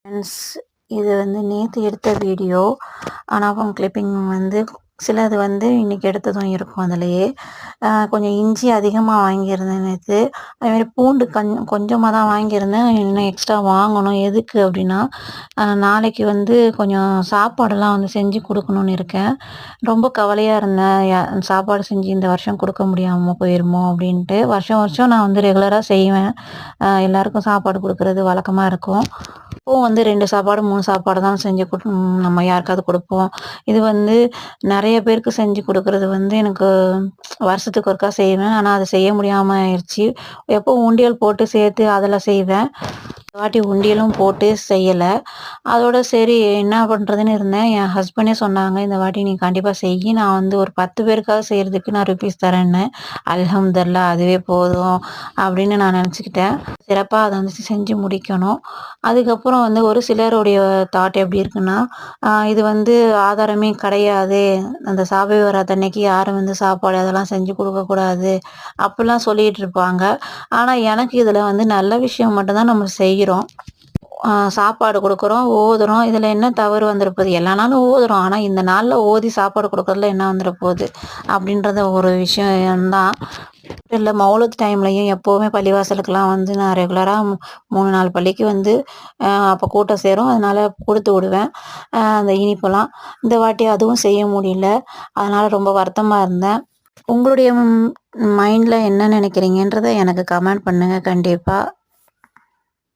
Friends, இது வந்து நேத்து எடுத்த வீடியோ. ஆனா கிளிப்பிங் வந்து சிலது வந்து இன்னைக்கு எடுத்ததும் இருக்கும் அதுலயே. கொஞ்சம் இஞ்சி அதிகமா வாங்கியிருந்தேன் நேத்து. அதேமாரி பூண்டு கொஞ்சமா தான் வாங்கியிருந்தேன். இன்னும் எக்ஸ்ட்ரா வாங்கணும். எதுக்கு அப்படின்னா, நாளைக்கு வந்து கொஞ்சம் சாப்பாடெல்லாம் வந்து செஞ்சு குடுக்கணும்னு இருக்கேன். ரொம்ப கவலையா இருந்தேன். சாப்பாடு செஞ்சு இந்த வருஷம் குடுக்க முடியாம போயிருமோ அப்படின்ட்டு. வருஷம் வருஷம் நான் வந்து ரெகுலரா செய்வேன். எல்லாருக்கும் சாப்பாடு குடுக்குறது வழக்கமா இருக்கும். இப்போவும் வந்து 2 சாப்பாடு, 3 சாப்பாடு தான் செஞ்சு நம்ம யாருக்காவது குடுப்போம். இது வந்து நெறைய பேருக்கு செஞ்சு குடுக்குறது வந்து எனக்கு வருஷத்துக்கு ஒருக்கா செய்வேன். ஆனா அது செய்ய முடியாம ஆயிருச்சு. எப்பவும் உண்டியல் போட்டு சேர்த்து அதுல செய்வேன். இந்த வாட்டி உண்டியலும் போட்டு செய்யல. அதோட சரி என்ன பண்றதுன்னு இருந்தேன். என் ஹஸ்பண்டே சொன்னாங்க, "இந்த வாட்டி நீ கண்டிப்பா செய்யி. நான் வந்து ஒரு 10 பேருக்காவது செய்றதுக்கு நான் ருப்பீஸ் தரேன்னேன்." அல்ஹம்துலில்லாஹ் அதுவே போதும் அப்படின்னு நான் நெனச்சுக்கிட்டேன். சிறப்பா அத வந்து செஞ்சு முடிக்கணும். அதுக்கப்புறம் வந்து ஒரு சிலருடைய தாட் எப்படி இருக்குன்னா, இது வந்து ஆதாரமே கிடையாது. அந்த சாபி வராத் அன்னைக்கு யாரும் வந்து சாப்பாடு அதெல்லாம் செஞ்சு குடுக்கக்கூடாது. அப்படிலாம் சொல்லிட்டு இருப்பாங்க. ஆனா எனக்கு இதுல வந்து நல்ல விஷயம் மட்டும் தான் நம்ம செய்றோம். சாப்பாடு குடுக்குறோம், ஓதுறோம். இதுல என்ன தவறு வந்துற போது? எல்லா நாளும் ஓதுறோம். ஆனா இந்த நாள்ல ஓதி சாப்பாடு குடுக்குறதுல என்ன வந்துற போது? அப்படின்றத ஒரு விஷயம் தான். இல்ல மௌலூத் டைம்லயும் எப்பவுமே பள்ளிவாசலுக்குலாம் வந்து நான் ரெகுலரா 3, 4 பள்ளிக்கு வந்து அப்ப கூட்டம் சேரும். அதனால குடுத்து விடுவேன். அந்த இனிப்பெல்லாம். இந்த வாட்டி அதுவும் செய்ய முடியல. அதனால ரொம்ப வருத்தமா இருந்தேன். உங்களுடைய மைண்ட்ல என்ன நினைக்கிறீங்கன்றத எனக்கு கமெண்ட் பண்ணுங்க கண்டிப்பா.